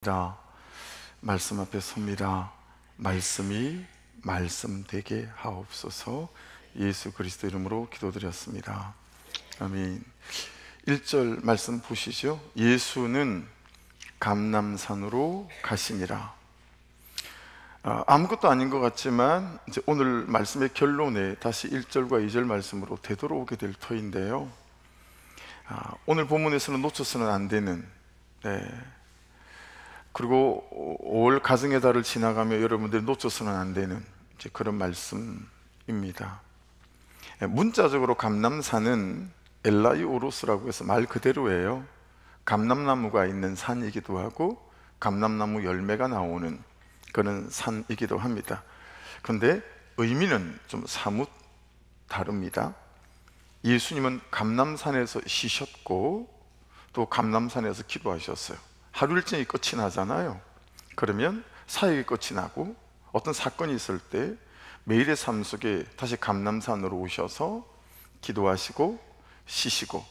자, 말씀 앞에 섭니다. 말씀이 말씀 되게 하옵소서. 예수 그리스도 이름으로 기도드렸습니다. 아멘. 1절 말씀 보시죠. 예수는 감람산으로 가시니라. 아무것도 아닌 것 같지만 이제 오늘 말씀의 결론에 다시 1절과 2절 말씀으로 되돌아오게 될 터인데요. 오늘 본문에서는 놓쳐서는 안 되는, 그리고 5월 가정의 달을 지나가며 여러분들이 놓쳐서는 안 되는 이제 그런 말씀입니다. 문자적으로 감람산은 엘라이오로스라고 해서 말 그대로예요. 감람나무가 있는 산이기도 하고 감람나무 열매가 나오는 그런 산이기도 합니다. 그런데 의미는 좀 사뭇 다릅니다. 예수님은 감람산에서 쉬셨고 또 감람산에서 기도하셨어요. 하루 일정이 끝이 나잖아요. 그러면 사역이 끝이 나고 어떤 사건이 있을 때 매일의 삶 속에 다시 감람산으로 오셔서 기도하시고 쉬시고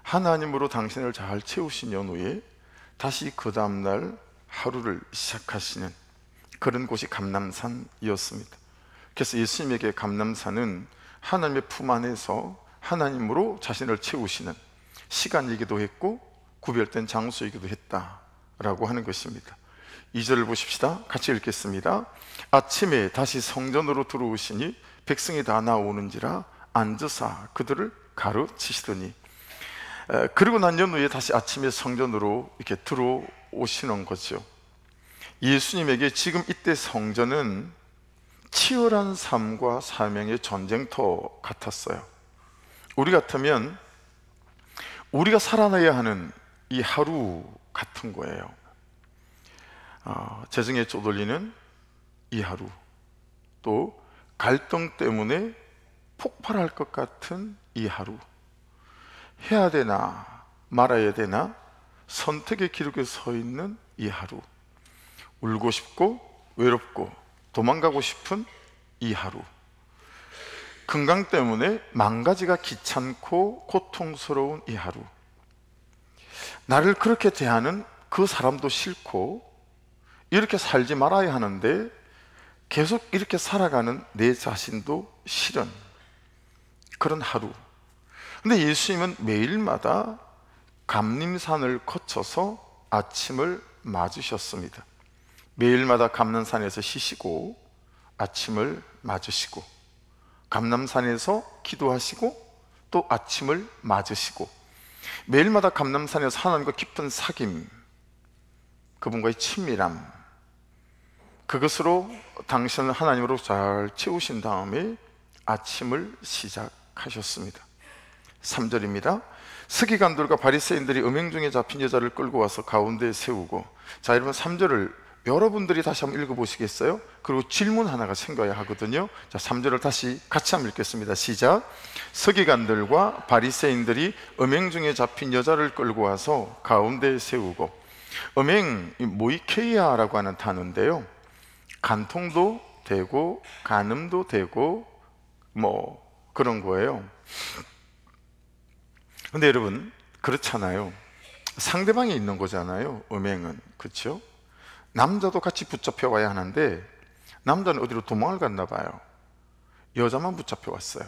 하나님으로 당신을 잘 채우신 연후에 다시 그 다음날 하루를 시작하시는 그런 곳이 감람산이었습니다. 그래서 예수님에게 감람산은 하나님의 품 안에서 하나님으로 자신을 채우시는 시간이기도 했고 구별된 장소이기도 했다라고 하는 것입니다. 2절을 보십시다. 같이 읽겠습니다. 아침에 다시 성전으로 들어오시니 백성이 다 나오는지라 앉으사 그들을 가르치시더니, 그리고 난 연후에 다시 아침에 성전으로 이렇게 들어오시는 거죠. 예수님에게 지금 이때 성전은 치열한 삶과 사명의 전쟁터 같았어요. 우리 같으면 우리가 살아나야 하는 이 하루 같은 거예요. 재정에 쪼들리는 이 하루, 또 갈등 때문에 폭발할 것 같은 이 하루, 해야 되나 말아야 되나 선택의 기록에 서 있는 이 하루, 울고 싶고 외롭고 도망가고 싶은 이 하루, 건강 때문에 망가지가 귀찮고 고통스러운 이 하루, 나를 그렇게 대하는 그 사람도 싫고 이렇게 살지 말아야 하는데 계속 이렇게 살아가는 내 자신도 싫은 그런 하루. 근데 예수님은 매일마다 감림산을 거쳐서 아침을 맞으셨습니다. 매일마다 감람산에서 쉬시고 아침을 맞으시고 감람산에서 기도하시고 또 아침을 맞으시고 매일마다 감람산에서 하나님과 깊은 사귐, 그분과의 친밀함, 그것으로 당신을 하나님으로 잘 채우신 다음에 아침을 시작하셨습니다. 3절입니다. 서기관들과 바리새인들이 음행 중에 잡힌 여자를 끌고 와서 가운데에 세우고, 자, 여러분 3절을 여러분들이 다시 한번 읽어보시겠어요? 그리고 질문 하나가 생겨야 하거든요. 자, 3절을 다시 같이 한번 읽겠습니다. 시작. 서기관들과 바리새인들이 음행 중에 잡힌 여자를 끌고 와서 가운데에 세우고, 음행, 모이케이아라고 하는 단어인데요, 간통도 되고 간음도 되고 뭐 그런 거예요. 근데 여러분 그렇잖아요. 상대방이 있는 거잖아요, 음행은. 그렇죠? 남자도 같이 붙잡혀 와야 하는데 남자는 어디로 도망을 갔나 봐요. 여자만 붙잡혀 왔어요.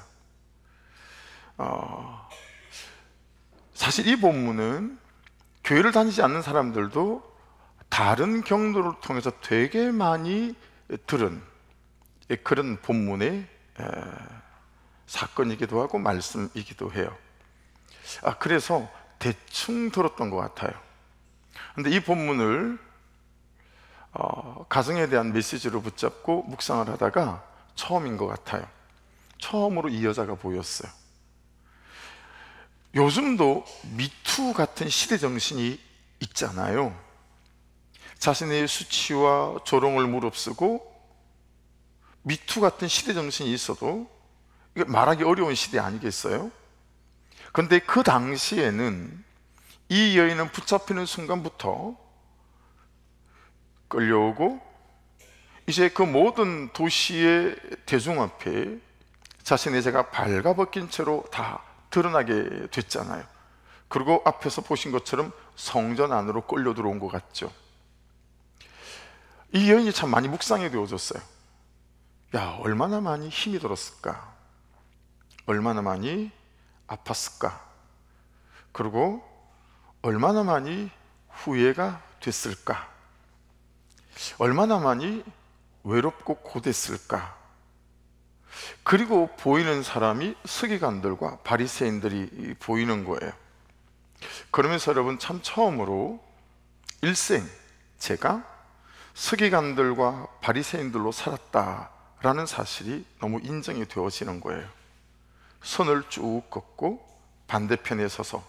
사실 이 본문은 교회를 다니지 않는 사람들도 다른 경로를 통해서 되게 많이 들은 그런 본문의 사건이기도 하고 말씀이기도 해요. 그래서 대충 들었던 것 같아요. 근데 이 본문을 가정에 대한 메시지로 붙잡고 묵상을 하다가 처음인 것 같아요. 처음으로 이 여자가 보였어요. 요즘도 미투 같은 시대 정신이 있잖아요. 자신의 수치와 조롱을 무릅쓰고 미투 같은 시대 정신이 있어도 이게 말하기 어려운 시대 아니겠어요? 그런데 그 당시에는 이 여인은 붙잡히는 순간부터 끌려오고 이제 그 모든 도시의 대중 앞에 자신의 죄가 발가벗긴 채로 다 드러나게 됐잖아요. 그리고 앞에서 보신 것처럼 성전 안으로 끌려 들어온 것 같죠. 이 여인이 참 많이 묵상이 되어졌어요. 야, 얼마나 많이 힘이 들었을까, 얼마나 많이 아팠을까, 그리고 얼마나 많이 후회가 됐을까, 얼마나 많이 외롭고 고됐을까. 그리고 보이는 사람이 서기관들과 바리새인들이 보이는 거예요. 그러면서 여러분, 참 처음으로 일생 제가 서기관들과 바리새인들로 살았다라는 사실이 너무 인정이 되어지는 거예요. 선을 쭉 긋고 반대편에 서서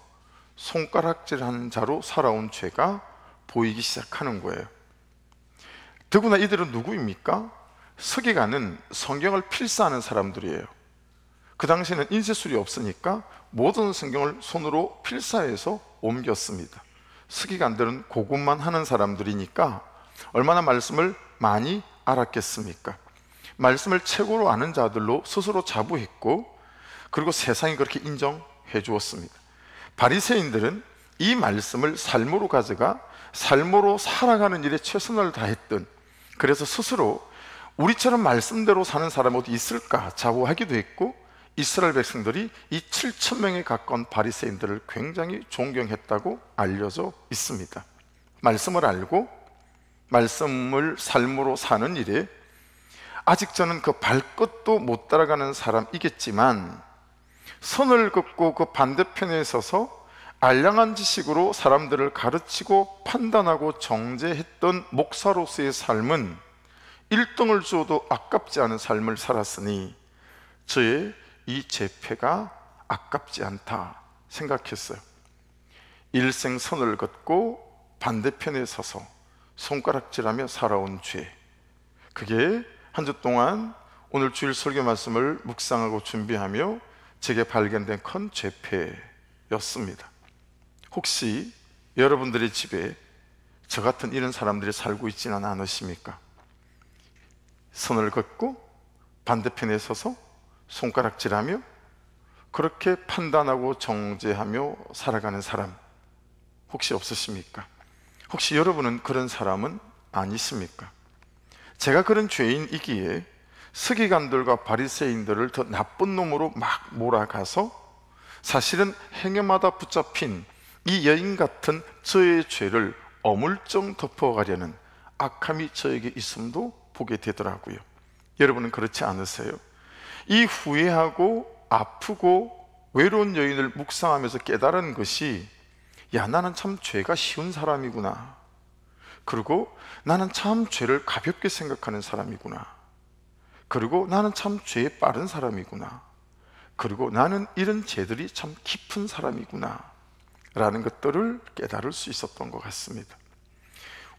손가락질하는 자로 살아온 죄가 보이기 시작하는 거예요. 더구나 이들은 누구입니까? 서기관은 성경을 필사하는 사람들이에요. 그 당시에는 인쇄술이 없으니까 모든 성경을 손으로 필사해서 옮겼습니다. 서기관들은 고군만 하는 사람들이니까 얼마나 말씀을 많이 알았겠습니까? 말씀을 최고로 아는 자들로 스스로 자부했고, 그리고 세상이 그렇게 인정해 주었습니다. 바리새인들은 이 말씀을 삶으로 가져가 삶으로 살아가는 일에 최선을 다했던, 그래서 스스로 우리처럼 말씀대로 사는 사람이 어디 있을까 자부하기도 했고, 이스라엘 백성들이 이 7,000명에 가까운 바리새인들을 굉장히 존경했다고 알려져 있습니다. 말씀을 알고 말씀을 삶으로 사는 일에 아직 저는 그 발끝도 못 따라가는 사람이겠지만, 선을 긋고 그 반대편에 서서 알량한 지식으로 사람들을 가르치고 판단하고 정죄했던 목사로서의 삶은 1등을 줘도 아깝지 않은 삶을 살았으니 저의 이 재패가 아깝지 않다 생각했어요. 일생 선을 긋고 반대편에 서서 손가락질하며 살아온 죄, 그게 한 주 동안 오늘 주일 설교 말씀을 묵상하고 준비하며 제게 발견된 큰 죄패였습니다. 혹시 여러분들의 집에 저 같은 이런 사람들이 살고 있지는 않으십니까? 선을 긋고 반대편에 서서 손가락질하며 그렇게 판단하고 정죄하며 살아가는 사람 혹시 없으십니까? 혹시 여러분은 그런 사람은 아니십니까? 제가 그런 죄인이기에 서기관들과 바리새인들을 더 나쁜 놈으로 막 몰아가서 사실은 행여마다 붙잡힌 이 여인 같은 저의 죄를 어물쩡 덮어가려는 악함이 저에게 있음도 보게 되더라고요. 여러분은 그렇지 않으세요? 이 후회하고 아프고 외로운 여인을 묵상하면서 깨달은 것이, 야, 나는 참 죄가 쉬운 사람이구나, 그리고 나는 참 죄를 가볍게 생각하는 사람이구나, 그리고 나는 참 죄에 빠른 사람이구나, 그리고 나는 이런 죄들이 참 깊은 사람이구나 라는 것들을 깨달을 수 있었던 것 같습니다.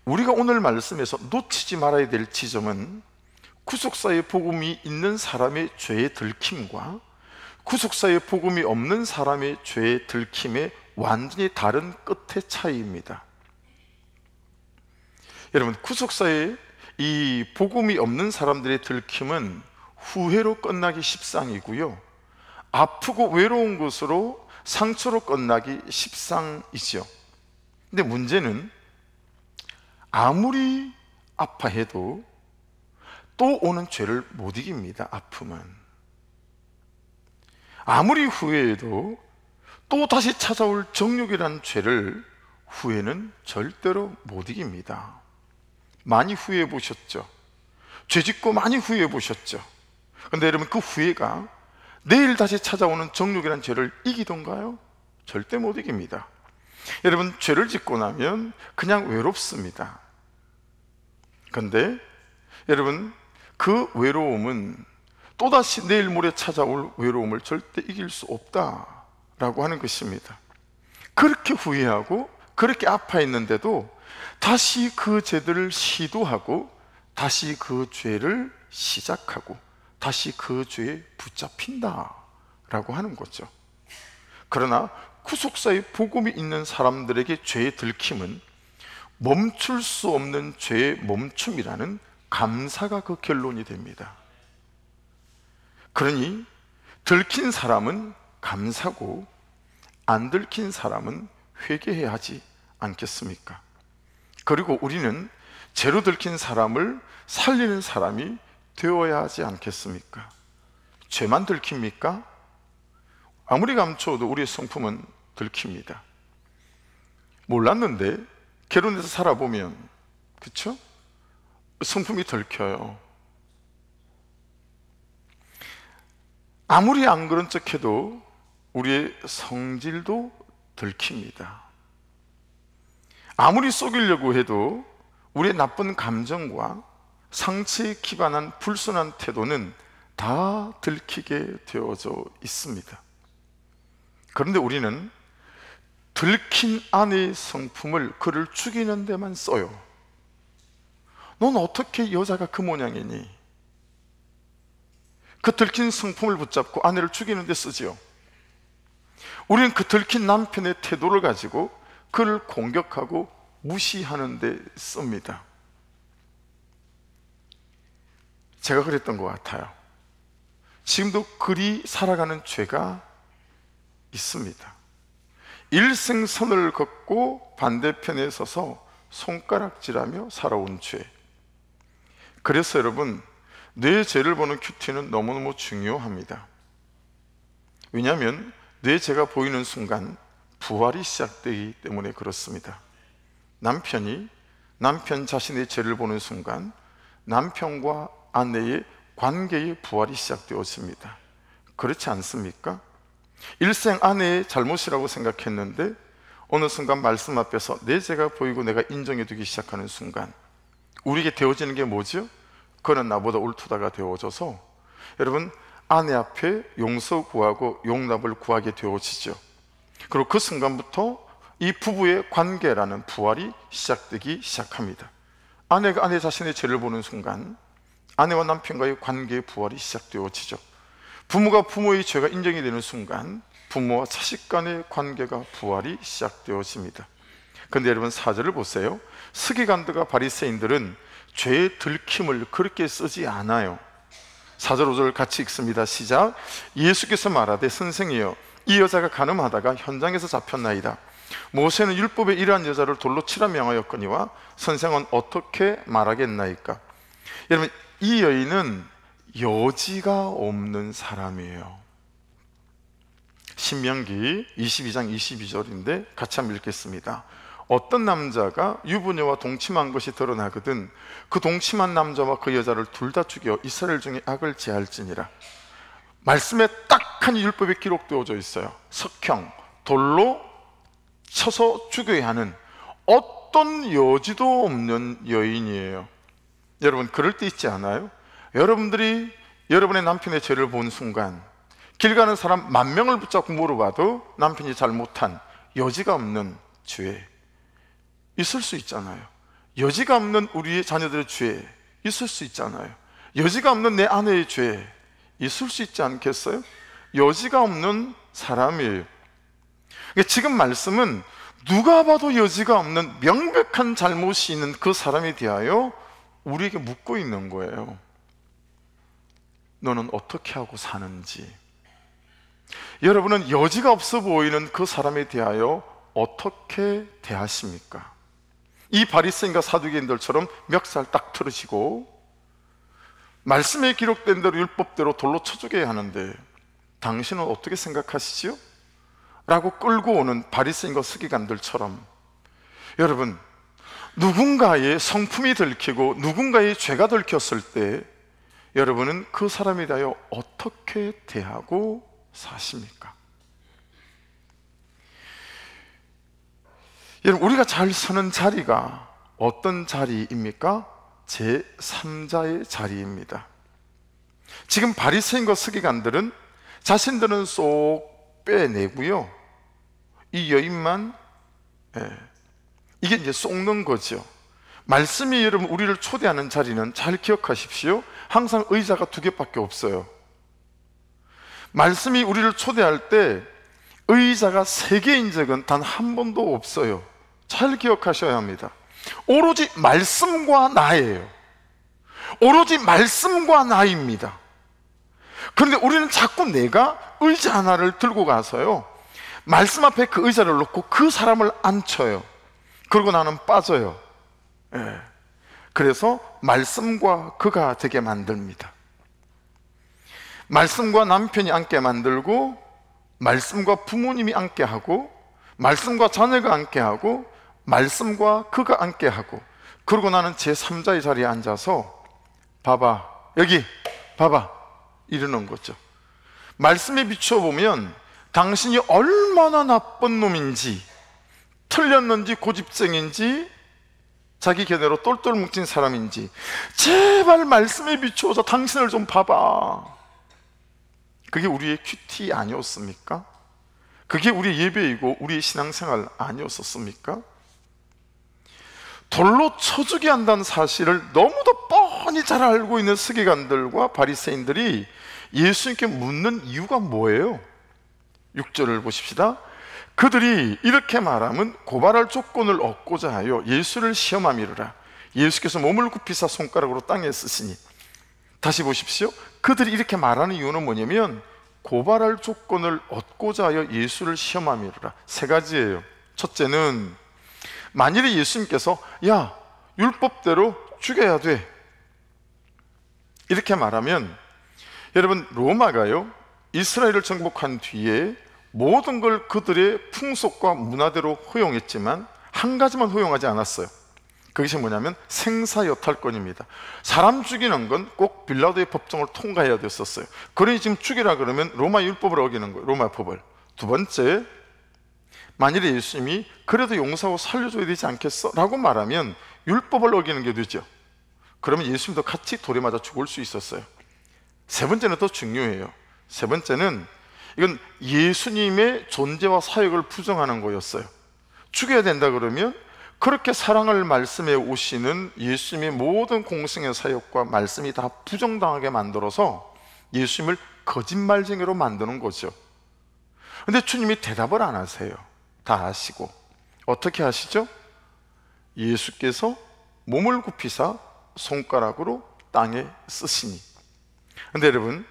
우리가 오늘 말씀에서 놓치지 말아야 될 지점은 구속사의 복음이 있는 사람의 죄의 들킴과 구속사의 복음이 없는 사람의 죄의 들킴의 완전히 다른 끝의 차이입니다. 여러분, 구속사의 이 복음이 없는 사람들의 들킴은 후회로 끝나기 십상이고요, 아프고 외로운 것으로 상처로 끝나기 십상이죠. 근데 문제는 아무리 아파해도 또 오는 죄를 못 이깁니다. 아픔은 아무리 후회해도 또 다시 찾아올 정욕이라는 죄를 후회는 절대로 못 이깁니다. 많이 후회해 보셨죠? 죄 짓고 많이 후회해 보셨죠? 근데 여러분, 그 후회가 내일 다시 찾아오는 정욕이라는 죄를 이기던가요? 절대 못 이깁니다. 여러분, 죄를 짓고 나면 그냥 외롭습니다. 근데 여러분, 그 외로움은 또다시 내일 모레 찾아올 외로움을 절대 이길 수 없다라고 하는 것입니다. 그렇게 후회하고 그렇게 아파했는데도 다시 그 죄들을 시도하고 다시 그 죄를 시작하고 다시 그 죄에 붙잡힌다라고 하는 거죠. 그러나 구속사의 복음이 있는 사람들에게 죄의 들킴은 멈출 수 없는 죄의 멈춤이라는 감사가 그 결론이 됩니다. 그러니 들킨 사람은 감사고 안 들킨 사람은 회개해야 하지 않겠습니까? 그리고 우리는 죄로 들킨 사람을 살리는 사람이 되어야 하지 않겠습니까? 죄만 들킵니까? 아무리 감춰도 우리의 성품은 들킵니다. 몰랐는데 결혼해서 살아보면, 그렇죠? 성품이 들켜요. 아무리 안 그런 척해도 우리의 성질도 들킵니다. 아무리 속이려고 해도 우리의 나쁜 감정과 상처에 기반한 불순한 태도는 다 들키게 되어져 있습니다. 그런데 우리는 들킨 아내의 성품을 그를 죽이는 데만 써요. 넌 어떻게 여자가 그 모양이니? 그 들킨 성품을 붙잡고 아내를 죽이는 데 쓰지요. 우리는 그 들킨 남편의 태도를 가지고 그를 공격하고 무시하는 데 씁니다. 제가 그랬던 것 같아요. 지금도 그리 살아가는 죄가 있습니다. 일생선을 긋고 반대편에 서서 손가락질하며 살아온 죄. 그래서 여러분, 내 죄를 보는 큐티는 너무너무 중요합니다. 왜냐하면 내 죄가 보이는 순간 부활이 시작되기 때문에 그렇습니다. 남편이 남편 자신의 죄를 보는 순간 남편과 아내의 관계의 부활이 시작되었습니다. 그렇지 않습니까? 일생 아내의 잘못이라고 생각했는데 어느 순간 말씀 앞에서 내 죄가 보이고 내가 인정해두기 시작하는 순간 우리에게 되어지는 게 뭐죠? 그는 나보다 옳다가 되어져서 여러분, 아내 앞에 용서 구하고 용납을 구하게 되어지죠. 그리고 그 순간부터 이 부부의 관계라는 부활이 시작되기 시작합니다. 아내가 아내 자신의 죄를 보는 순간 아내와 남편과의 관계의 부활이 시작되어지죠. 부모가 부모의 죄가 인정이 되는 순간 부모와 자식 간의 관계가 부활이 시작되어집니다. 그런데 여러분, 4절을 보세요. 서기관들과 바리새인들은 죄의 들킴을 그렇게 쓰지 않아요. 4절 5절 같이 읽습니다. 시작. 예수께서 말하되 선생이여, 이 여자가 간음하다가 현장에서 잡혔나이다. 모세는 율법에 이러한 여자를 돌로 치라 명하였거니와 선생은 어떻게 말하겠나이까? 여러분, 이 여인은 여지가 없는 사람이에요. 신명기 22장 22절인데 같이 한번 읽겠습니다. 어떤 남자가 유부녀와 동침한 것이 드러나거든 그 동침한 남자와 그 여자를 둘 다 죽여 이스라엘 중에 악을 제할지니라. 말씀에 딱하니 율법에 기록되어져 있어요. 석형, 돌로 쳐서 죽여야 하는 어떤 여지도 없는 여인이에요. 여러분, 그럴 때 있지 않아요? 여러분들이 여러분의 남편의 죄를 본 순간 길 가는 사람 10,000명을 붙잡고 물어봐도 남편이 잘못한 여지가 없는 죄 있을 수 있잖아요. 여지가 없는 우리의 자녀들의 죄 있을 수 있잖아요. 여지가 없는 내 아내의 죄 있을 수 있지 않겠어요? 여지가 없는 사람이에요. 지금 말씀은 누가 봐도 여지가 없는 명백한 잘못이 있는 그 사람에 대하여 우리에게 묻고 있는 거예요. 너는 어떻게 하고 사는지, 여러분은 여지가 없어 보이는 그 사람에 대하여 어떻게 대하십니까? 이 바리새인과 사두개인들처럼 멱살 딱 틀으시고 말씀에 기록된 대로 율법대로 돌로 쳐 죽여야 하는데 당신은 어떻게 생각하시지요? 라고 끌고 오는 바리새인과 서기관들처럼 여러분, 누군가의 성품이 들키고 누군가의 죄가 들켰을 때 여러분은 그 사람에 대하여 어떻게 대하고 사십니까? 여러분, 우리가 잘 서는 자리가 어떤 자리입니까? 제3자의 자리입니다. 지금 바리새인과 서기관들은 자신들은 쏙 빼내고요, 이 여인만 이게 이제 쏙는 거죠. 말씀이 여러분 우리를 초대하는 자리는 잘 기억하십시오. 항상 의자가 2개밖에 없어요. 말씀이 우리를 초대할 때 의자가 3개인 적은 단 한 번도 없어요. 잘 기억하셔야 합니다. 오로지 말씀과 나예요. 오로지 말씀과 나입니다. 그런데 우리는 자꾸 내가 의자 하나를 들고 가서요, 말씀 앞에 그 의자를 놓고 그 사람을 앉혀요. 그러고 나는 빠져요. 그래서 말씀과 그가 되게 만듭니다. 말씀과 남편이 앉게 만들고, 말씀과 부모님이 앉게 하고, 말씀과 자녀가 앉게 하고, 말씀과 그가 앉게 하고, 그러고 나는 제3자의 자리에 앉아서 봐봐, 여기 봐봐, 이러는 거죠. 말씀에 비춰보면 당신이 얼마나 나쁜 놈인지, 틀렸는지 고집쟁인지 자기 견해로 똘똘 뭉친 사람인지 제발 말씀에 비추어서 당신을 좀 봐봐. 그게 우리의 큐티 아니었습니까? 그게 우리의 예배이고 우리의 신앙생활 아니었었습니까? 돌로 쳐주게 한다는 사실을 너무도 뻔히 잘 알고 있는 서기관들과 바리새인들이 예수님께 묻는 이유가 뭐예요? 6절을 보십시다. 그들이 이렇게 말하면 고발할 조건을 얻고자 하여 예수를 시험함이로라. 예수께서 몸을 굽히사 손가락으로 땅에 쓰시니. 다시 보십시오. 그들이 이렇게 말하는 이유는 뭐냐면 고발할 조건을 얻고자 하여 예수를 시험함이로라. 세 가지예요. 첫째는 만일에 예수님께서 야, 율법대로 죽여야 돼, 이렇게 말하면, 여러분, 로마가요 이스라엘을 정복한 뒤에 모든 걸 그들의 풍속과 문화대로 허용했지만 한 가지만 허용하지 않았어요. 그것이 뭐냐면 생사여탈권입니다. 사람 죽이는 건 꼭 빌라도의 법정을 통과해야 됐었어요. 그러니 지금 죽이라 그러면 로마 율법을 어기는 거예요. 로마 법을. 두 번째, 만일에 예수님이 그래도 용서하고 살려줘야 되지 않겠어? 라고 말하면 율법을 어기는 게 되죠. 그러면 예수님도 같이 돌에 맞아 죽을 수 있었어요. 세 번째는 더 중요해요. 세 번째는 이건 예수님의 존재와 사역을 부정하는 거였어요. 죽여야 된다 그러면 그렇게 사랑을 말씀해 오시는 예수님의 모든 공생의 사역과 말씀이 다 부정당하게 만들어서 예수님을 거짓말쟁이로 만드는 거죠. 근데 주님이 대답을 안 하세요. 다 아시고. 어떻게 하시죠? 예수께서 몸을 굽히사 손가락으로 땅에 쓰시니. 근데 여러분,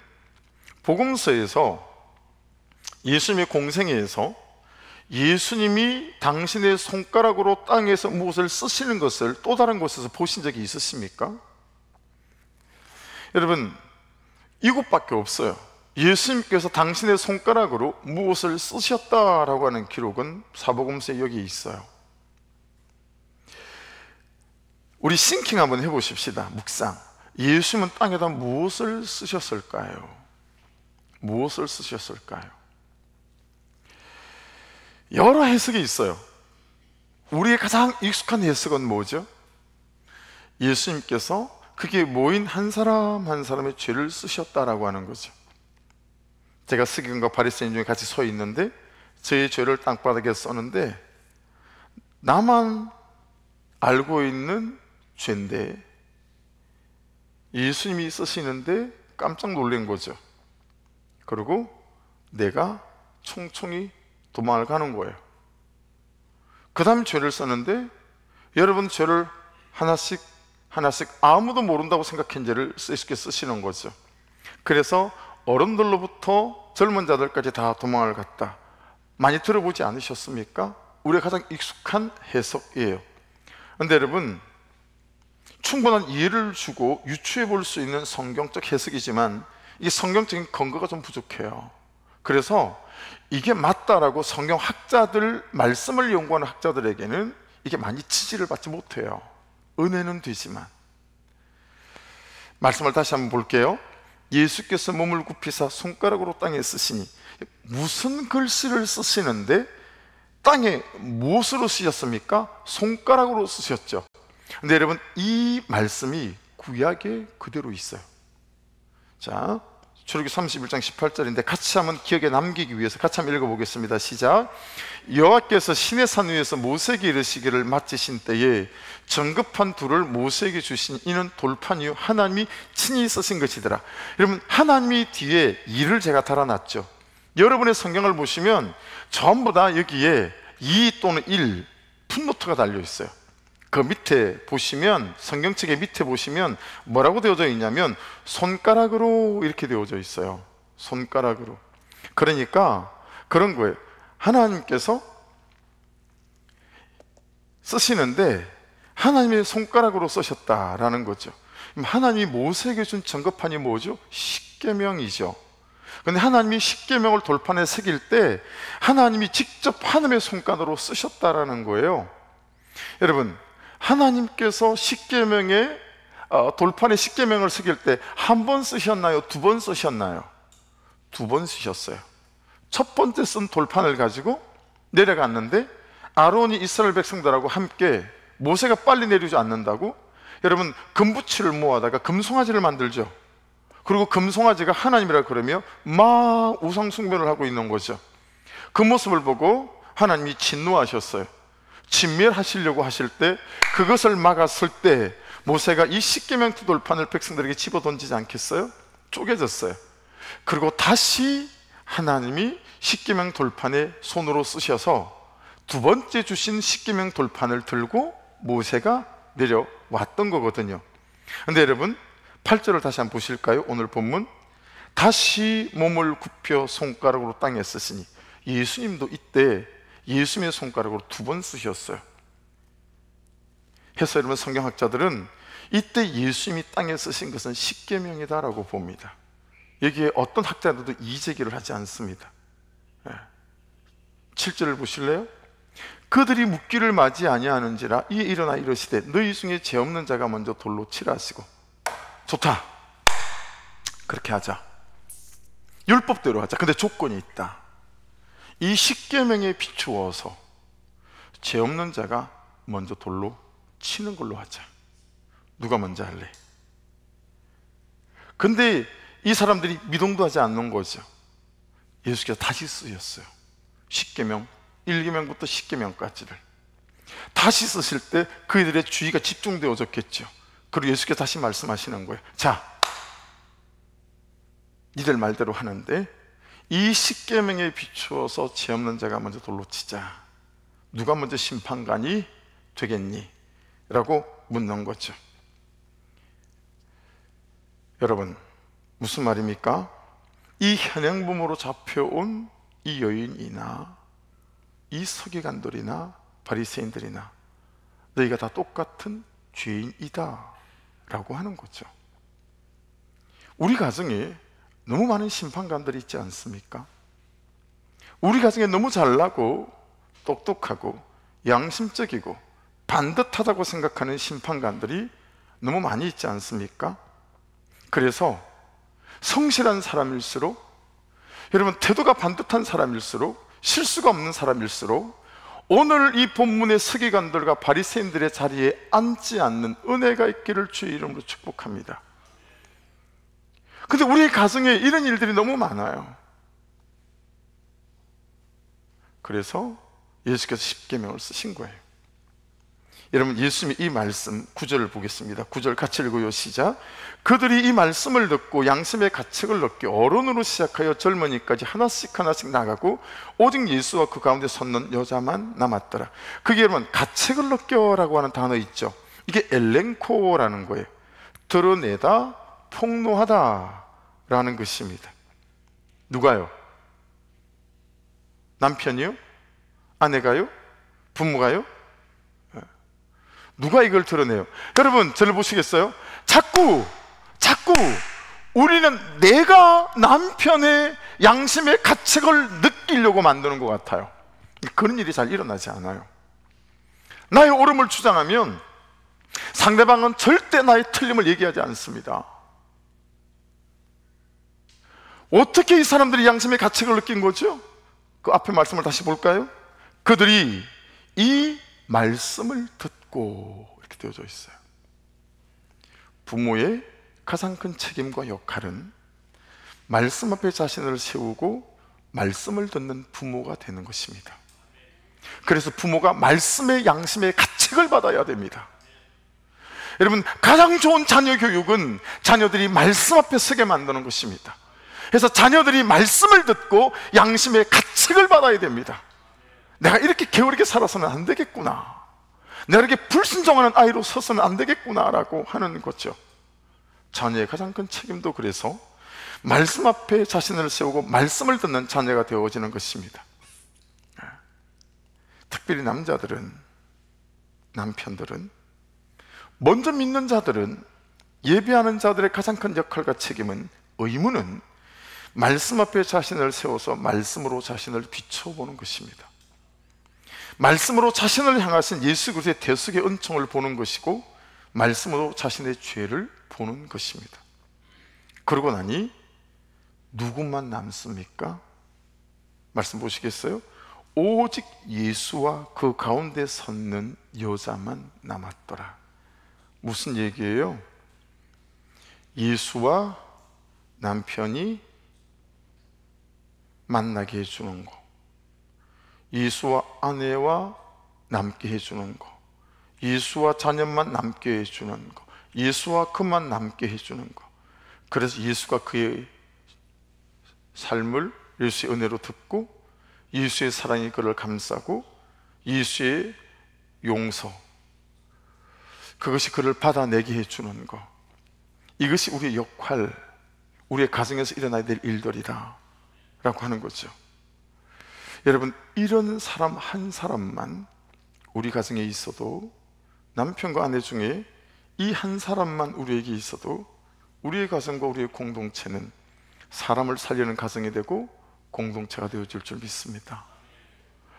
복음서에서 예수님의 공생애에서 예수님이 당신의 손가락으로 땅에서 무엇을 쓰시는 것을 또 다른 곳에서 보신 적이 있으십니까? 여러분, 이곳밖에 없어요. 예수님께서 당신의 손가락으로 무엇을 쓰셨다라고 하는 기록은 사복음서에 여기 있어요. 우리 싱킹 한번 해보십시다. 묵상. 예수님은 땅에다 무엇을 쓰셨을까요? 무엇을 쓰셨을까요? 여러 해석이 있어요. 우리의 가장 익숙한 해석은 뭐죠? 예수님께서 그게 모인 한 사람 한 사람의 죄를 쓰셨다라고 하는 거죠. 제가 서기관과 바리새인 중에 같이 서 있는데 저의 죄를 땅바닥에 썼는데 나만 알고 있는 죄인데 예수님이 쓰시는데 깜짝 놀란 거죠. 그리고 내가 총총히 도망을 가는 거예요. 그 다음 죄를 썼는데 여러분 죄를 하나씩 하나씩 아무도 모른다고 생각한 죄를 쉽게 쓰시는 거죠. 그래서 어른들로부터 젊은 자들까지 다 도망을 갔다. 많이 들어보지 않으셨습니까? 우리가 가장 익숙한 해석이에요. 그런데 여러분, 충분한 이해를 주고 유추해 볼 수 있는 성경적 해석이지만 이 성경적인 근거가 좀 부족해요. 그래서 이게 맞다라고 성경학자들, 말씀을 연구하는 학자들에게는 이게 많이 지지를 받지 못해요. 은혜는 되지만. 말씀을 다시 한번 볼게요. 예수께서 몸을 굽히사 손가락으로 땅에 쓰시니. 무슨 글씨를 쓰시는데 땅에 무엇으로 쓰셨습니까? 손가락으로 쓰셨죠. 근데 여러분, 이 말씀이 구약에 그대로 있어요. 자, 출애굽기 31장 18절인데 같이 한번 기억에 남기기 위해서 같이 한번 읽어보겠습니다. 시작. 여호와께서 시내 산 위에서 모세에게 이르시기를 마치신 때에 정급한 돌을 모세에게 주신 이는 돌판 이유 하나님이 친히 쓰신 것이더라. 여러분, 하나님이 뒤에 이를 제가 달아놨죠. 여러분의 성경을 보시면 전부 다 여기에 2 또는 1 풋노트가 달려 있어요. 그 밑에 보시면, 성경책의 밑에 보시면 뭐라고 되어져 있냐면 손가락으로 이렇게 되어져 있어요. 손가락으로. 그러니까 그런 거예요. 하나님께서 쓰시는데 하나님의 손가락으로 쓰셨다라는 거죠. 하나님이 모세에게 준 전급판이 뭐죠? 십계명이죠. 근데 하나님이 십계명을 돌판에 새길 때 하나님이 직접 하나님의 손가락으로 쓰셨다라는 거예요. 여러분, 하나님께서 십계명에 돌판에 십계명을 새길 때 한 번 쓰셨나요? 두 번 쓰셨나요? 두 번 쓰셨어요. 첫 번째 쓴 돌판을 가지고 내려갔는데 아론이 이스라엘 백성들하고 함께, 모세가 빨리 내리지 않는다고 여러분 금붙이를 모아다가 금송아지를 만들죠. 그리고 금송아지가 하나님이라 그러며 막 우상 숭배를 하고 있는 거죠. 그 모습을 보고 하나님이 진노하셨어요. 진멸하시려고 하실 때, 그것을 막았을 때 모세가 이 십계명 돌판을 백성들에게 집어 던지지 않겠어요? 쪼개졌어요. 그리고 다시 하나님이 십계명 돌판에 손으로 쓰셔서 두 번째 주신 십계명 돌판을 들고 모세가 내려왔던 거거든요. 근데 여러분 8절을 다시 한번 보실까요? 오늘 본문, 다시 몸을 굽혀 손가락으로 땅에 쓰시니, 예수님도 이때 예수님의 손가락으로 두 번 쓰셨어요. 그래서 여러분 성경학자들은 이때 예수님이 땅에 쓰신 것은 십계명이다라고 봅니다. 여기에 어떤 학자들도 이의제기를 하지 않습니다. 7절을 보실래요? 그들이 묻기를 맞이 아니하는지라 이에 일어나 이르시되 너희 중에 죄 없는 자가 먼저 돌로 치라 하시고. 좋다, 그렇게 하자, 율법대로 하자. 근데 조건이 있다. 이 십계명에 비추어서 죄 없는 자가 먼저 돌로 치는 걸로 하자. 누가 먼저 할래? 근데 이 사람들이 미동도 하지 않는 거죠. 예수께서 다시 쓰셨어요. 십계명 1계명부터 10계명까지를 다시 쓰실 때 그들의 주의가 집중되어졌겠죠. 그리고 예수께서 다시 말씀하시는 거예요. 자, 니들 말대로 하는데 이 십계명에 비추어서 죄 없는 자가 먼저 돌로 치자. 누가 먼저 심판관이 되겠니? 라고 묻는 거죠. 여러분, 무슨 말입니까? 이 현행범으로 잡혀온 이 여인이나 이 서기관들이나 바리새인들이나 너희가 다 똑같은 죄인이다 라고 하는 거죠. 우리 가정에 너무 많은 심판관들이 있지 않습니까? 우리 가정에 너무 잘나고 똑똑하고 양심적이고 반듯하다고 생각하는 심판관들이 너무 많이 있지 않습니까? 그래서 성실한 사람일수록, 여러분 태도가 반듯한 사람일수록, 실수가 없는 사람일수록 오늘 이 본문의 서기관들과 바리새인들의 자리에 앉지 않는 은혜가 있기를 주의 이름으로 축복합니다. 근데 우리 가정에 이런 일들이 너무 많아요. 그래서 예수께서 십계명을 쓰신 거예요. 여러분, 예수님이 이 말씀 9절을 보겠습니다. 9절 같이 읽어요. 시작. 그들이 이 말씀을 듣고 양심의 가책을 얻게 어른으로 시작하여 젊은이까지 하나씩 나가고 오직 예수와 그 가운데 섰는 여자만 남았더라. 그게 여러분 가책을 얻게라고 하는 단어 있죠. 이게 엘렌코라는 거예요. 드러내다, 폭로하다 라는 것입니다. 누가요? 남편이요? 아내가요? 부모가요? 누가 이걸 드러내요? 여러분, 저를 보시겠어요? 자꾸 우리는 내가 남편의 양심의 가책을 느끼려고 만드는 것 같아요. 그런 일이 잘 일어나지 않아요. 나의 옳음을 주장하면 상대방은 절대 나의 틀림을 얘기하지 않습니다. 어떻게 이 사람들이 양심의 가책을 느낀 거죠? 그 앞에 말씀을 다시 볼까요? 그들이 이 말씀을 듣고, 이렇게 되어져 있어요. 부모의 가장 큰 책임과 역할은 말씀 앞에 자신을 세우고 말씀을 듣는 부모가 되는 것입니다. 그래서 부모가 말씀의 양심의 가책을 받아야 됩니다. 여러분, 가장 좋은 자녀 교육은 자녀들이 말씀 앞에 서게 만드는 것입니다. 그래서 자녀들이 말씀을 듣고 양심의 가책을 받아야 됩니다. 내가 이렇게 게으르게 살아서는 안 되겠구나, 내가 이렇게 불순종하는 아이로 서서는 안 되겠구나라고 하는 거죠. 자녀의 가장 큰 책임도 그래서 말씀 앞에 자신을 세우고 말씀을 듣는 자녀가 되어지는 것입니다. 특별히 남자들은, 남편들은 먼저 믿는 자들은, 예배하는 자들의 가장 큰 역할과 책임은, 의무는 말씀 앞에 자신을 세워서 말씀으로 자신을 비춰보는 것입니다. 말씀으로 자신을 향하신 예수 그리스도의 대속의 은총을 보는 것이고, 말씀으로 자신의 죄를 보는 것입니다. 그러고 나니 누구만 남습니까? 말씀 보시겠어요? 오직 예수와 그 가운데 섰는 여자만 남았더라. 무슨 얘기예요? 예수와 남편이 만나게 해주는 거, 예수와 아내와 남게 해주는 거, 예수와 자녀만 남게 해주는 거, 예수와 그만 남게 해주는 거. 그래서 예수가 그의 삶을 예수의 은혜로 듣고, 예수의 사랑이 그를 감싸고, 예수의 용서, 그것이 그를 받아내게 해주는 것, 이것이 우리의 역할, 우리의 가정에서 일어나야 될 일들이다 라고 하는 거죠. 여러분, 이런 사람 한 사람만 우리 가정에 있어도, 남편과 아내 중에 이 한 사람만 우리에게 있어도 우리의 가정과 우리의 공동체는 사람을 살리는 가정이 되고 공동체가 되어질 줄 믿습니다.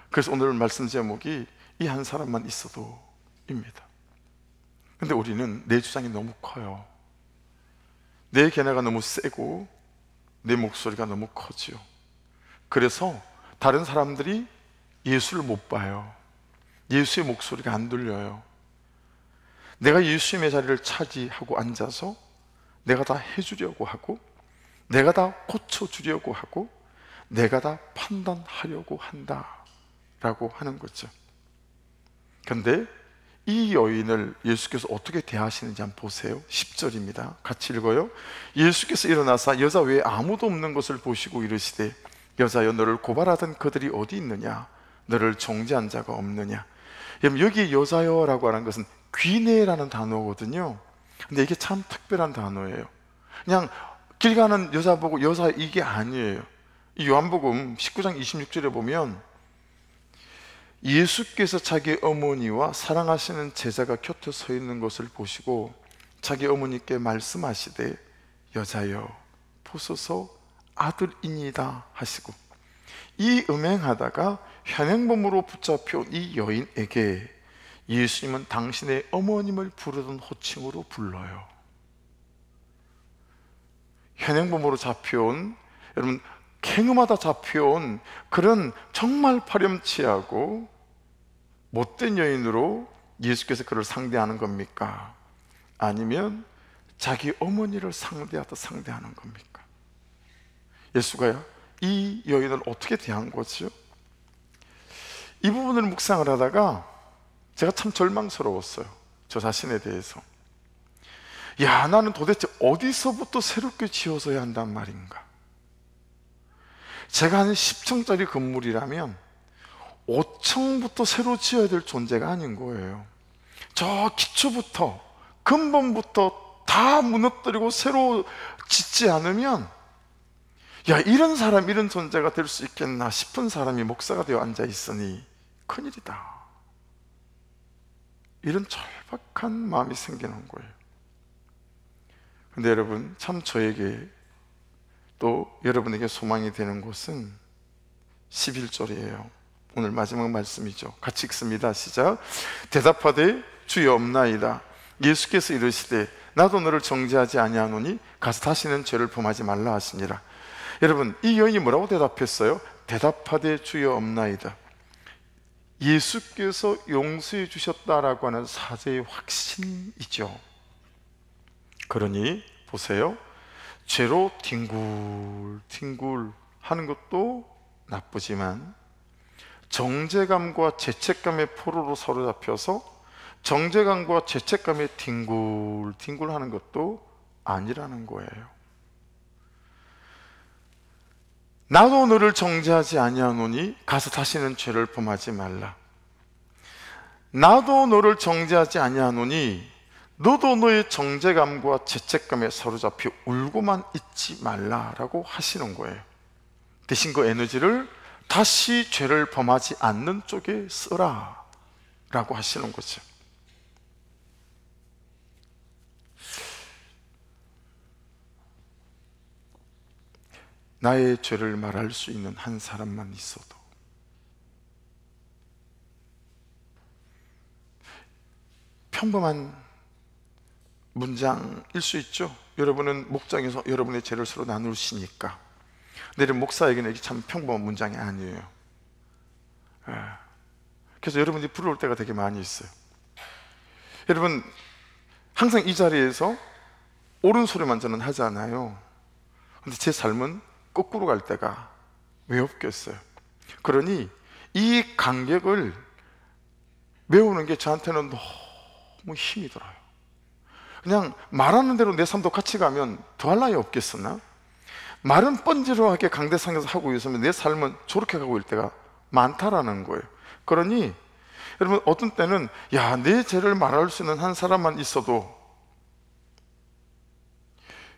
그래서 오늘 말씀 제목이 이 한 사람만 있어도 입니다. 근데 우리는 내 주장이 너무 커요. 내 견해가 너무 세고 내 목소리가 너무 커지요. 그래서 다른 사람들이 예수를 못 봐요. 예수의 목소리가 안 들려요. 내가 예수님의 자리를 차지하고 앉아서 내가 다 해주려고 하고, 내가 다 고쳐주려고 하고, 내가 다 판단하려고 한다라고 하는 거죠. 그런데 이 여인을 예수께서 어떻게 대하시는지 한번 보세요. 10절입니다. 같이 읽어요. 예수께서 일어나사 여자 외에 아무도 없는 것을 보시고 이르시되, 여자여, 너를 고발하던 그들이 어디 있느냐? 너를 정죄한 자가 없느냐? 여기 여자여라고 하는 것은 귀내라는 단어거든요. 근데 이게 참 특별한 단어예요. 그냥 길 가는 여자 보고 여자, 이게 아니에요. 이 요한복음 19장 26절에 보면 예수께서 자기 어머니와 사랑하시는 제자가 곁에 서 있는 것을 보시고 자기 어머니께 말씀하시되, 여자여, 보소서 아들이니이다 하시고, 이 음행하다가 현행범으로 붙잡혀온 이 여인에게 예수님은 당신의 어머님을 부르던 호칭으로 불러요. 현행범으로 잡혀온, 여러분, 갱음하다 잡혀온 그런 정말 파렴치하고 못된 여인으로 예수께서 그를 상대하는 겁니까? 아니면 자기 어머니를 상대하는 겁니까? 예수가요, 이 여인을 어떻게 대한 거죠? 이 부분을 묵상을 하다가 제가 참 절망스러웠어요. 저 자신에 대해서. 야, 나는 도대체 어디서부터 새롭게 지어져야 한단 말인가? 제가 한 10층짜리 건물이라면 5층부터 새로 지어야 될 존재가 아닌 거예요. 저 기초부터, 근본부터 다 무너뜨리고 새로 짓지 않으면, 야, 이런 사람, 이런 존재가 될 수 있겠나 싶은 사람이 목사가 되어 앉아 있으니 큰일이다. 이런 절박한 마음이 생기는 거예요. 근데 여러분, 참 저에게 또 여러분에게 소망이 되는 것은 11절이에요. 오늘 마지막 말씀이죠. 같이 읽습니다. 시작. 대답하되 주여 없나이다. 예수께서 이르시되 나도 너를 정죄하지 아니하노니 가서 다시는 죄를 범하지 말라 하시니라. 여러분, 이 여인이 뭐라고 대답했어요? 대답하되 주여 없나이다. 예수께서 용서해 주셨다라고 하는 사죄의 확신이죠. 그러니 보세요, 죄로 뒹굴뒹굴 하는 것도 나쁘지만 정죄감과 죄책감의 포로로 사로잡혀서 정죄감과 죄책감에 뒹굴뒹굴 하는 것도 아니라는 거예요. 나도 너를 정죄하지 아니하노니 가서 다시는 죄를 범하지 말라. 나도 너를 정죄하지 아니하노니 너도 너의 정죄감과 죄책감에 사로잡혀 울고만 있지 말라라고 하시는 거예요. 대신 그 에너지를 다시 죄를 범하지 않는 쪽에 쓰라 라고 하시는 거죠. 나의 죄를 말할 수 있는 한 사람만 있어도. 평범한 문장일 수 있죠. 여러분은 목장에서 여러분의 죄를 서로 나누시니까. 근데 목사에게는 이게 참 평범한 문장이 아니에요. 그래서 여러분들이 부러울 때가 되게 많이 있어요. 여러분, 항상 이 자리에서 옳은 소리만 저는 하잖아요. 근데 제 삶은 거꾸로 갈 때가 왜 없겠어요? 그러니 이 간격을 메우는 게 저한테는 너무 힘이 들어요. 그냥 말하는 대로 내 삶도 같이 가면 더할 나위 없겠으나, 말은 번지르하게 강대상에서 하고 있으면 내 삶은 저렇게 가고 있을 때가 많다라는 거예요. 그러니 여러분, 어떤 때는 내 죄를 말할 수 있는 한 사람만 있어도,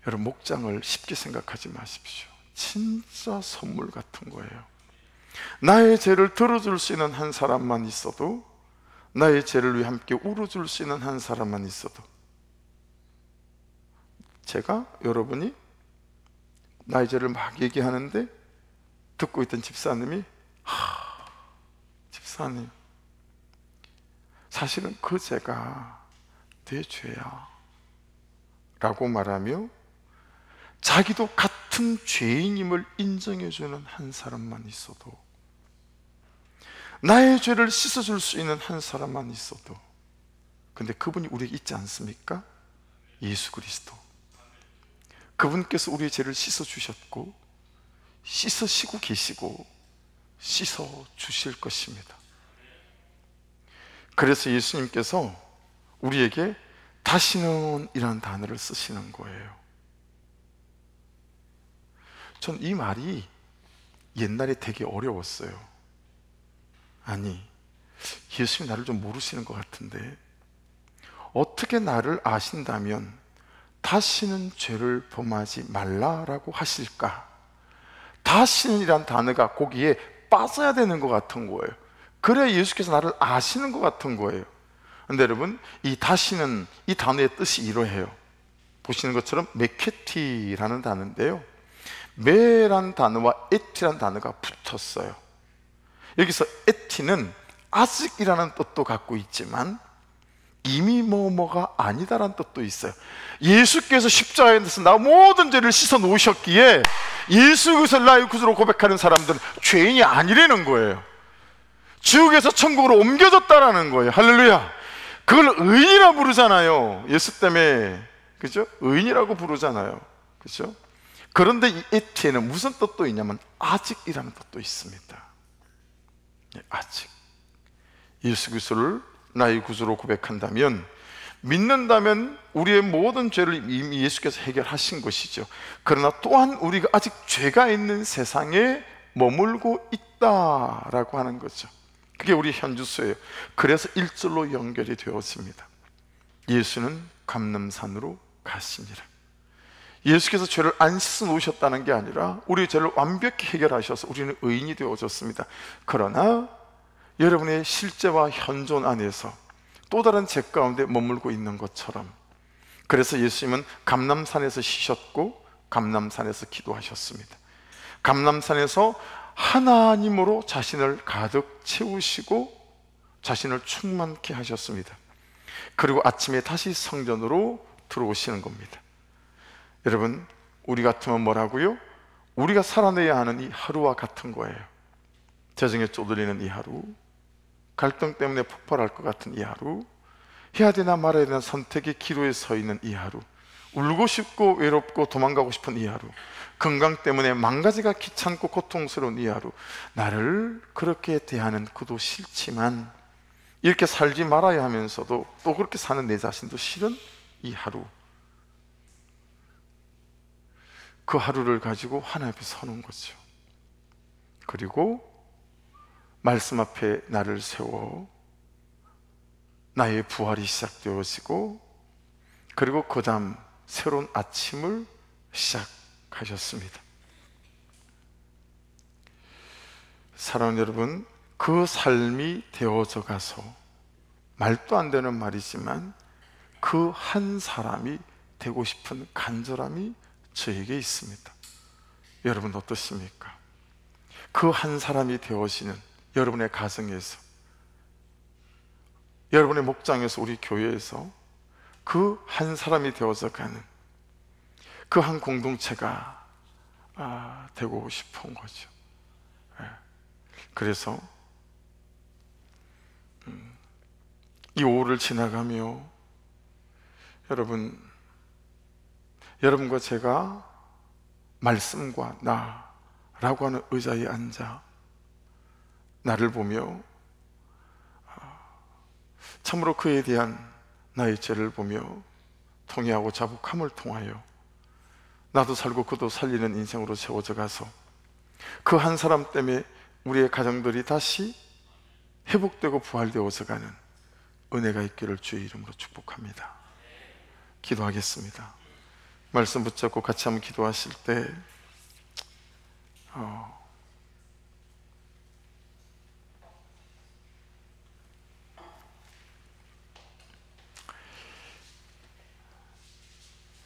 여러분, 목장을 쉽게 생각하지 마십시오. 진짜 선물 같은 거예요. 나의 죄를 들어줄 수 있는 한 사람만 있어도, 나의 죄를 위해 함께 울어줄 수 있는 한 사람만 있어도, 제가 여러분이 나의 죄를 막 얘기하는데 듣고 있던 집사님이 집사님, 사실은 그 죄가 내 죄야 라고 말하며 자기도 같은 죄인임을 인정해주는 한 사람만 있어도, 나의 죄를 씻어줄 수 있는 한 사람만 있어도, 근데 그분이 우리에게 있지 않습니까? 예수 그리스도. 그분께서 우리의 죄를 씻어주셨고 씻으시고 계시고 씻어주실 것입니다. 그래서 예수님께서 우리에게 다시는 이라는 단어를 쓰시는 거예요. 전 이 말이 옛날에 되게 어려웠어요. 아니, 예수님이 나를 좀 모르시는 것 같은데 어떻게 나를 아신다면 다시는 죄를 범하지 말라라고 하실까? 다시는 이란 단어가 거기에 빠져야 되는 것 같은 거예요. 그래야 예수께서 나를 아시는 것 같은 거예요. 근데 여러분, 이 다시는, 이 단어의 뜻이 이러해요. 보시는 것처럼 메케티라는 단어인데요, 메란 단어와 에티란 단어가 붙었어요. 여기서 에티는 아직이라는 뜻도 갖고 있지만 이미 뭐뭐가 아니다라는 뜻도 있어요. 예수께서 십자가에서 나 모든 죄를 씻어 놓으셨기에 예수 그리스도 나의 구주로 고백하는 사람들은 죄인이 아니라는 거예요. 지옥에서 천국으로 옮겨졌다라는 거예요. 할렐루야. 그걸 의인이라고 부르잖아요. 예수 때문에, 그죠? 의인이라고 부르잖아요. 그죠? 그런데 이 에티에는 무슨 뜻도 있냐면 아직이라는 뜻도 있습니다. 아직. 예수 그리스도를 나의 구주로 고백한다면, 믿는다면 우리의 모든 죄를 이미 예수께서 해결하신 것이죠. 그러나 또한 우리가 아직 죄가 있는 세상에 머물고 있다라고 하는 거죠. 그게 우리 현주소예요. 그래서 1절로 연결이 되었습니다. 예수는 감람산으로 가시니라. 예수께서 죄를 안 씻어 놓으셨다는 게 아니라 우리의 죄를 완벽히 해결하셔서 우리는 의인이 되어졌습니다. 그러나 여러분의 실제와 현존 안에서 또 다른 죄 가운데 머물고 있는 것처럼, 그래서 예수님은 감람산에서 쉬셨고 감람산에서 기도하셨습니다. 감람산에서 하나님으로 자신을 가득 채우시고 자신을 충만케 하셨습니다. 그리고 아침에 다시 성전으로 들어오시는 겁니다. 여러분, 우리 같으면 뭐라고요? 우리가 살아내야 하는 이 하루와 같은 거예요. 재정에 쪼들리는 이 하루, 갈등 때문에 폭발할 것 같은 이 하루, 해야 되나 말아야 되나 선택의 기로에 서 있는 이 하루, 울고 싶고 외롭고 도망가고 싶은 이 하루, 건강 때문에 망가지가 귀찮고 고통스러운 이 하루, 나를 그렇게 대하는 그도 싫지만 이렇게 살지 말아야 하면서도 또 그렇게 사는 내 자신도 싫은 이 하루, 그 하루를 가지고 하나님 앞에 서는 거죠. 그리고 말씀 앞에 나를 세워 나의 부활이 시작되어지고, 그리고 그 다음 새로운 아침을 시작하셨습니다. 사랑하는 여러분, 그 삶이 되어져 가서, 말도 안 되는 말이지만 그 한 사람이 되고 싶은 간절함이 저에게 있습니다. 여러분 어떻습니까? 그 한 사람이 되어지는 여러분의 가정에서, 여러분의 목장에서, 우리 교회에서 그 한 사람이 되어서 가는 그 한 공동체가 되고 싶은 거죠. 그래서 이 5월을 지나가며 여러분과 제가 말씀과 나라고 하는 의자에 앉아 나를 보며 참으로 그에 대한 나의 죄를 보며 통회하고 자복함을 통하여 나도 살고 그도 살리는 인생으로 세워져 가서 그 한 사람 때문에 우리의 가정들이 다시 회복되고 부활되어서 가는 은혜가 있기를 주의 이름으로 축복합니다. 기도하겠습니다. 말씀 붙잡고 같이 한번 기도하실 때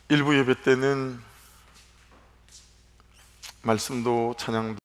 일부 예배 때는 말씀도 찬양도